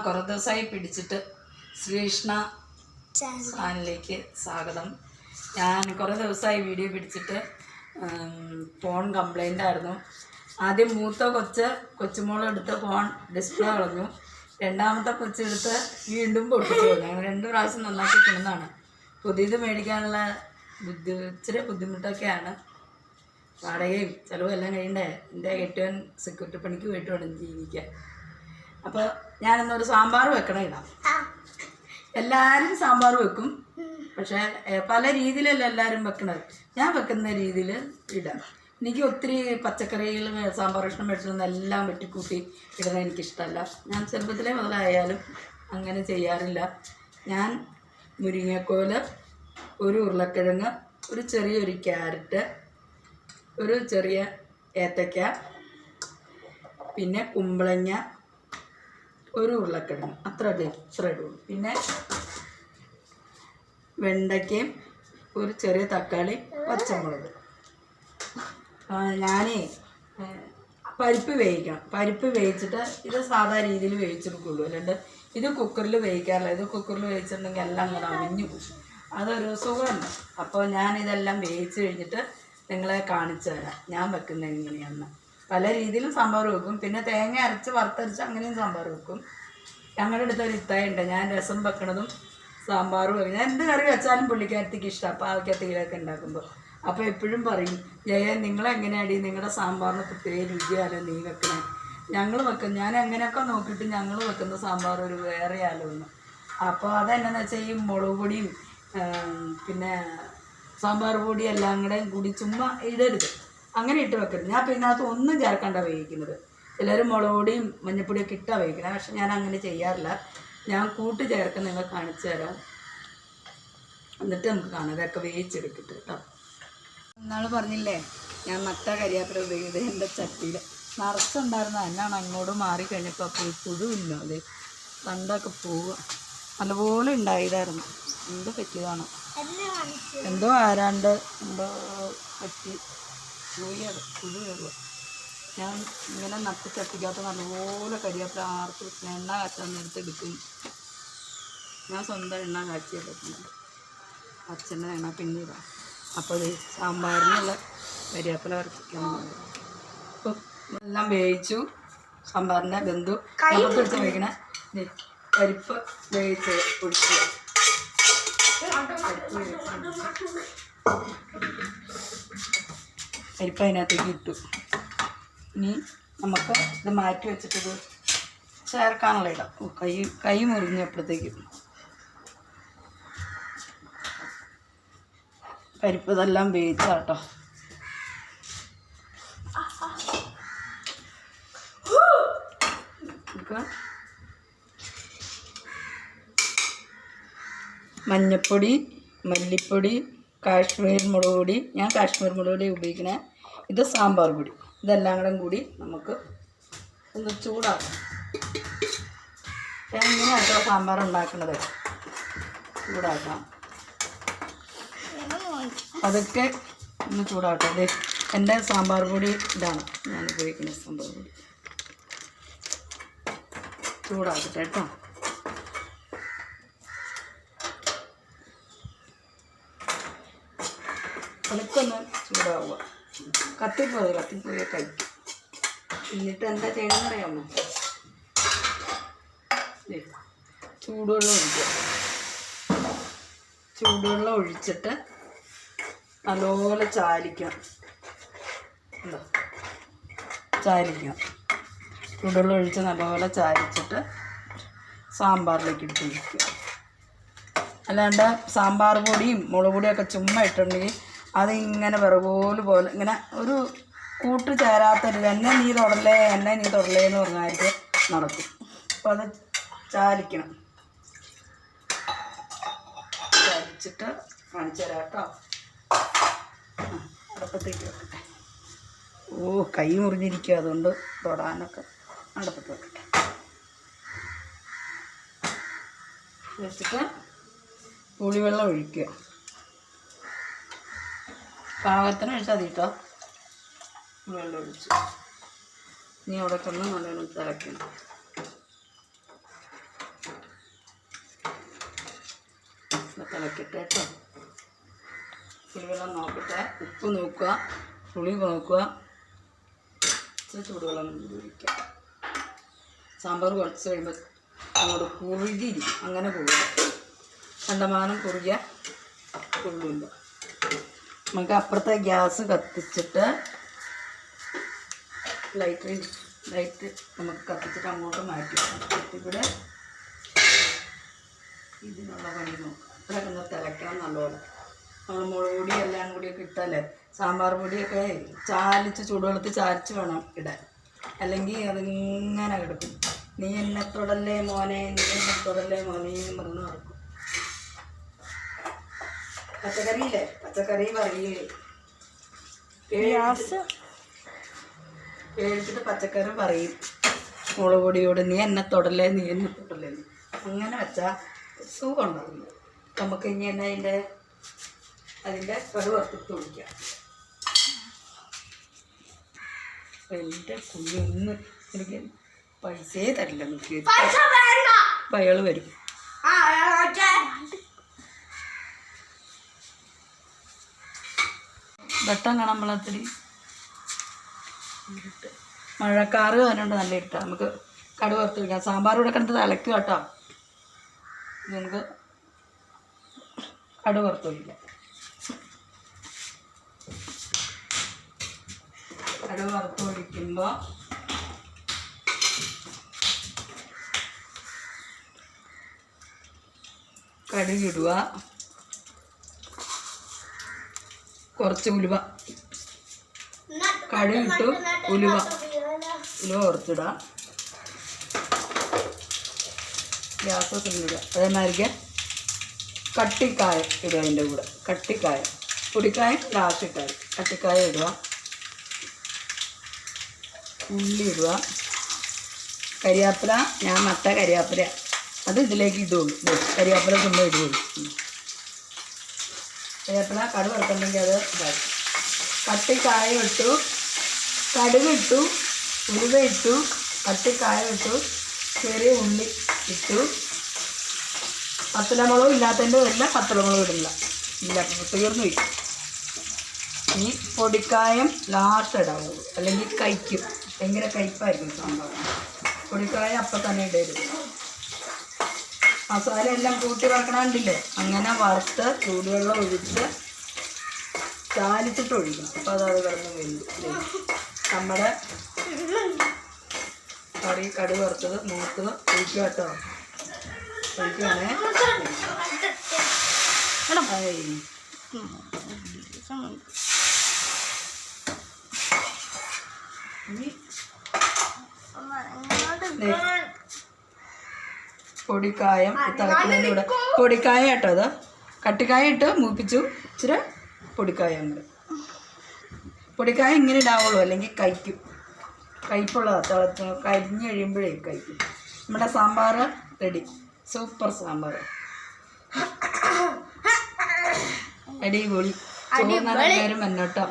കുറേ ദിവസമായി പിടിച്ചിട്ട് ശ്രീകൃഷ്ണ ചാനലിലേക്ക് സ്വാഗതം. ഞാൻ കുറേ ദിവസമായി വീഡിയോ പിടിച്ചിട്ട് ഫോൺ കംപ്ലൈൻ്റ് ആയിരുന്നു. ആദ്യം മൂത്ത കൊച്ചുമോളെടുത്ത് ഫോൺ ഡിസ്പ്ലേ കളഞ്ഞു. രണ്ടാമത്തെ കൊച്ചെടുത്ത് വീണ്ടും പൊട്ടിച്ചു കളഞ്ഞു. അങ്ങനെ 2 പ്രാവശ്യം നന്നാക്കി കിടന്നതാണ്. പുതിയത് മേടിക്കാനുള്ള ഇച്ചിരി ബുദ്ധിമുട്ടൊക്കെയാണ്. വാടകയും ചിലവും എല്ലാം കഴിയണ്ടേ. എൻ്റെ കെട്ടിയവൻ സെക്യൂരിറ്റി പണിക്ക് പോയിട്ട് വേണം ജീവിക്കാൻ. അപ്പോൾ ഞാനിന്നൊരു സാമ്പാർ വെക്കണം ഇടാം. എല്ലാവരും സാമ്പാർ വെക്കും, പക്ഷേ പല രീതിയിലല്ല എല്ലാവരും വെക്കണത്. ഞാൻ വെക്കുന്ന രീതിയിൽ ഇടാം. എനിക്ക് ഒത്തിരി പച്ചക്കറികൾ സാമ്പാർ കഷ്ണം മേടിച്ചൊന്നും എല്ലാം വെട്ടിക്കൂട്ടി ഇടുന്നത് എനിക്കിഷ്ടമല്ല. ഞാൻ ചെറുപ്പത്തിലേ മുതലായാലും അങ്ങനെ ചെയ്യാറില്ല. ഞാൻ മുരിങ്ങക്കോല്, ഒരു ഉരുളക്കിഴങ്ങ്, ഒരു ചെറിയൊരു ക്യാരറ്റ്, ഒരു ചെറിയ ഏത്തയ്ക്ക, പിന്നെ കുമ്പളങ്ങ, ഒരു ഉരുളക്കിഴങ്ങ്, ഇത്ര ഇടുള്ളൂ. പിന്നെ വെണ്ടയ്ക്കയും ഒരു ചെറിയ തക്കാളി, പച്ചമുളക്. ഞാനേ പരിപ്പ് വേവിക്കണം. പരിപ്പ് വേവിച്ചിട്ട് ഇത് സാധാ രീതിയിൽ വേവിച്ചെടുക്കുള്ളൂ. അല്ലാണ്ട് ഇത് കുക്കറിൽ വേവിക്കാറില്ല. ഇത് കുക്കറിൽ വേവിച്ചിട്ടുണ്ടെങ്കിൽ എല്ലാം കൂടെ അവിഞ്ഞു പോകും. അതൊരു സുഖമല്ല. അപ്പോൾ ഞാനിതെല്ലാം വേവിച്ച് കഴിഞ്ഞിട്ട് നിങ്ങളെ കാണിച്ചു തരാം ഞാൻ വെക്കുന്നത് എങ്ങനെയാണെന്ന്. പല രീതിയിലും സാമ്പാർ വെക്കും. പിന്നെ തേങ്ങ അരച്ച് വറുത്തരച്ച് അങ്ങനെയും സാമ്പാർ വെക്കും. ഞങ്ങളുടെ അടുത്തൊരു ഇത്തായുണ്ട്, ഞാൻ രസം വെക്കണതും സാമ്പാറും വെക്കും. ഞാൻ എന്ത് കറി വെച്ചാലും പുള്ളിക്കാരത്തേക്ക് ഇഷ്ടമാണ് പാവയ്ക്കത്തിലൊക്കെ ഉണ്ടാക്കുമ്പോൾ. അപ്പോൾ എപ്പോഴും പറയും, ജയ നിങ്ങളെങ്ങനെയാടി നിങ്ങളുടെ സാമ്പാറിന് പ്രത്യേക രുചിയാലോ നീ വെക്കണേ. ഞങ്ങൾ വെക്കും, ഞാൻ എങ്ങനെയൊക്കെ നോക്കിയിട്ട് ഞങ്ങൾ വെക്കുന്ന സാമ്പാർ ഒരു വേറെ ആലോന്ന്. അപ്പോൾ അതെന്നാന്ന് വെച്ചാൽ ഈ മുളക് പൊടിയും പിന്നെ സാമ്പാർ പൊടി എല്ലാം കൂടി ചുമ്മാ ഇടരുത്, അങ്ങനെ ഇട്ട് വെക്കരുത്. ഞാൻ പിന്നെ അതിനകത്ത് ഒന്നും ചേർക്കണ്ട വേവിക്കുന്നത്. എല്ലാവരും മുളക് പൊടിയും മഞ്ഞപ്പൊടിയൊക്കെ ഇട്ടാണ് വേവിക്കണം. പക്ഷെ ഞാൻ അങ്ങനെ ചെയ്യാറില്ല. ഞാൻ കൂട്ട് ചേർക്കാൻ നിങ്ങൾ കാണിച്ചു തരാം. എന്നിട്ട് നമുക്ക് കാണാം ഇതൊക്കെ വേവിച്ചെടുത്തിട്ട് കേട്ടോ. എന്നാൾ പറഞ്ഞില്ലേ ഞാൻ നട്ട കരിയാപ്പില ഉപയോഗിക്കുന്നത് എൻ്റെ ചട്ടിയിൽ നിറച്ചുണ്ടായിരുന്ന എന്നാണ് അങ്ങോട്ട് മാറിക്കഴിഞ്ഞപ്പോൾ പുഴുവില്ല. അത് തണ്ടൊക്കെ പോവുക നല്ലപോലെ ഉണ്ടായതായിരുന്നു. എന്ത് പറ്റിയതാണ് എന്തോ ആരാണ്ട് എന്തോ പറ്റി പുഴു കയറുക. ഞാൻ ഇങ്ങനെ നട്ട് ചട്ടിക്കകത്ത് നല്ലപോലെ കരിയാപ്പില ആർത്ത് എണ്ണ കാച്ചാൻ നേരത്തെ എടുക്കും. ഞാൻ സ്വന്തം എണ്ണ കാച്ചിയാണ് പറ്റുന്നത്. അച്ഛൻ്റെ എണ്ണ പിന്നീടാണ്. അപ്പോൾ ഇത് സാമ്പാറിനുള്ള കരിയാപ്പില വരച്ചിക്കാൻ അപ്പോൾ എല്ലാം വേവിച്ചു. സാമ്പാറിൻ്റെ ബന്ധു എടുത്ത് വയ്ക്കണ പരിപ്പ് വേവിച്ച് പൊടിക്കുക. പരിപ്പ് അതിനകത്തേക്ക് ഇട്ടു. ഇനി നമുക്ക് ഇത് മാറ്റി വെച്ചിട്ടത് ചേർക്കാനുള്ള ഇടാം. കൈ മുറിഞ്ഞപ്പോഴത്തേക്കും പരിപ്പ് ഇതെല്ലാം വേവിച്ചാട്ടോ. മഞ്ഞപ്പൊടി, മല്ലിപ്പൊടി, കാശ്മീർ മുളക് പൊടി, ഞാൻ കാശ്മീർ മുളക് പൊടി ഉപയോഗിക്കണേ. ഇത് സാമ്പാർ പൊടി. ഇതെല്ലാം കൂടി നമുക്ക് ഒന്ന് ചൂടാക്കാം. ഞാൻ ഇങ്ങനെയാട്ടോ സാമ്പാർ ഉണ്ടാക്കുന്നത്. ചൂടാക്കാം, അതൊക്കെ ഒന്ന് ചൂടാക്കട്ടെ. അതെ എൻ്റെ സാമ്പാർ പൊടി ഇതാണ് ഞാൻ ഉപയോഗിക്കുന്ന സാമ്പാർ പൊടി. ചൂടാക്കട്ടെ കേട്ടോ. അതൊക്കൊന്ന് ചൂടാവുക. കത്തിപ്പോയി കഴിക്കും. എന്നിട്ട് എന്താ ചെയ്യണമെന്ന് അറിയാമോ? ചൂടുവെള്ളം ഒഴിക്കുക. ചൂടുവെള്ളം ഒഴിച്ചിട്ട് നല്ലപോലെ ചാലിക്കണം. ചൂടുവെള്ളം ഒഴിച്ച് നല്ലപോലെ ചാലിച്ചിട്ട് സാമ്പാറിലേക്ക് ഇട്ട് ഒഴിക്കുക. അല്ലാണ്ട് സാമ്പാർ പൊടിയും മുളക് പൊടിയൊക്കെ ചുമ്മാ ഇട്ടുണ്ടെങ്കിൽ അതിങ്ങനെ വിറകോല് പോലെ ഇങ്ങനെ ഒരു കൂട്ട് ചേരാത്തരുത്. എന്നെ നീ തൊടലേ എന്ന് പറഞ്ഞാൽ നടക്കും. അപ്പോൾ അത് ചാലിക്കണം. ചാലിച്ചിട്ട് കാണിച്ചു തരാം കേട്ടോ. അടുപ്പത്തേക്ക് വെക്കട്ടെ. കൈ മുറിഞ്ഞിരിക്കുക, അതുകൊണ്ട് തൊടാനൊക്കെ അടുപ്പത്ത് വെക്കട്ടെ. വെച്ചിട്ട് പുളിവെള്ളം ഒഴിക്കുക. പാകത്തിന് ഒഴിച്ചാൽ മതി കേട്ടോ. വെള്ളം ഒഴിച്ചു ഇനി അവിടെ കൊന്ന് നല്ലോണം തിളയ്ക്കണം. തിളക്കട്ടെ കേട്ടോ. പുളിവെള്ളം നോക്കട്ടെ, ഉപ്പ് നോക്കുക, പുളി നോക്കുക. ഇച്ചിരി ചൂടുവെള്ളം ഒഴിക്കുക. സാമ്പാർ കുറച്ച് കഴിയുമ്പോൾ അങ്ങോട്ട് കുറുകിയിരിക്കും. അങ്ങനെ കുറുക, കണ്ടമാനം കുറുകിയ കൊള്ളില്ല. നമുക്ക് അപ്പുറത്തെ ഗ്യാസ് കത്തിച്ചിട്ട് ലൈറ്റ് നമുക്ക് കത്തിച്ചിട്ട് അങ്ങോട്ട് മാറ്റി. ഇവിടെ ഇതിനുള്ള പണി നോക്കാം. ഇത്രയൊക്കെ ഒന്ന് തിളയ്ക്കണം നല്ലപോലെ. നമ്മൾ മുളക് പൊടി എല്ലാം കൂടിയൊക്കെ ഇട്ടല്ലേ, സാമ്പാർ പൊടിയൊക്കെ ചാലിച്ച് ചൂടുവെള്ളത്തിൽ ചാലിച്ച് വേണം ഇടാൻ, അല്ലെങ്കിൽ അതിങ്ങനെ കിടക്കും. നീ എന്നെ തൊടല്ലേ മോനെ, നീ എന്നെ തൊടല്ലേ മോനെ എന്ന് പറഞ്ഞ് നടക്കും. പച്ചക്കറിയില്ലേ, പച്ചക്കറി പറയില്ലേ, പേടിച്ചിട്ട് പച്ചക്കറി പറയും മുളക് പൊടിയോട്, നീ എന്നെ തൊടല്ലേ, നീ എന്നെ തൊടല്ലേ. അങ്ങനെ വെച്ചാൽ സുഖം ഉണ്ടാവില്ല. നമുക്ക് ഇനി തന്നെ അതിൻ്റെ കടുവ വറുത്തിട്ട് ഒഴിക്കാം. എൻ്റെ കുഞ്ഞി ഒന്ന് എനിക്ക് പൈസയെ തരില്ല, നോക്കി അപ്പം അയാൾ വരും. വെട്ടം കാണാൻ നമ്മളത്തിരി മഴക്കാറ് വരണ്ട് നല്ല ഇട്ടാ നമുക്ക് കടുവ വറുത്ത് വയ്ക്കാം. സാമ്പാർ കൂടെ കണ്ടിട്ട് തിളയ്ക്കും കേട്ടോ. നമുക്ക് കടുവ വറുത്ത് വയ്ക്കാം. കടുവ വറുത്ത് ഒഴിക്കുമ്പോൾ കടുകിടുക, കുറച്ച് ഉലുവ, കടുകിട്ടു ഉലുവ കുറച്ചിടുക, ഗ്യാസ് തിന്നിടുക. അതേമാതിരിക്ക് കട്ടിക്കായ ഇടുക. അതിൻ്റെ കൂടെ കട്ടിക്കായ, പൊടിക്കായ ലാസ്റ്റ് ഇട്ടാൽ കട്ടിക്കായ ഇടുക, ഉള്ളി ഇടുക, കരിയാപ്പില. ഞാൻ നട്ട കരിയാപ്പില അത് ഇതിലേക്ക് ഇടുള്ളൂ. കരിയാപ്പില ചുമ്മാ ഇടുകയുള്ളൂ. കരിയാപ്പില കടുക് വറുക്കുന്നുണ്ടെങ്കിൽ അത് ഇതായി. കട്ടിക്കായ ഇട്ടു, കടുക് ഇട്ടു, ഉലുവ ഇട്ടു, കട്ടിക്കായ ഇട്ടു, ചെറിയ ഉള്ളി ഇട്ടു. പത്തലമുളകും ഇല്ലാത്തതിൻ്റെ എല്ലാം പത്തലമുളകും ഇടില്ല, ഇല്ല തീർന്നു വയ്ക്കും. ഇനി പൊടിക്കായം ലാസ്റ്റ് ഇടാവുള്ളൂ, അല്ലെങ്കിൽ കഴിക്കും, ഭയങ്കര കയ്പ്പായിരിക്കും സാമ്പാർ. പൊടിക്കായം അപ്പം തന്നെ ഇടരുത്. മസാല എല്ലാം കൂട്ടി വറക്കണണ്ടില്ലേ, അങ്ങനെ വറുത്ത് ചൂടുവെള്ളം ഒഴിച്ച് ചാലിച്ചിട്ട് ഒഴിക്കണം. അപ്പോൾ അത് കിടന്ന് വെന്തു. നമ്മുടെ കറി കടുക് വറുത്തത് മൂത്തത് ഒഴിക്കുക കേട്ടോ. ഒഴിക്കുകയാണേ. പൊടിക്കായം തിളക്കുന്നതിൻ്റെ കൂടെ പൊടിക്കായ കേട്ടോ. അത് കട്ടിക്കായ ഇട്ട് മൂപ്പിച്ചു, ഇച്ചിരി പൊടിക്കായം കൂടെ. പൊടിക്കായ ഇങ്ങനെ ഇടാവുള്ളൂ, അല്ലെങ്കിൽ കഴിക്കും. കയ്പുള്ളതാണ്. തിളച്ച് കരിഞ്ഞ് കഴിയുമ്പോഴേ കഴിക്കും. നമ്മുടെ സാമ്പാർ റെഡി. സൂപ്പർ സാമ്പാർ, അടിപൊളി. ചോറിനാരും വന്നോട്ടോ.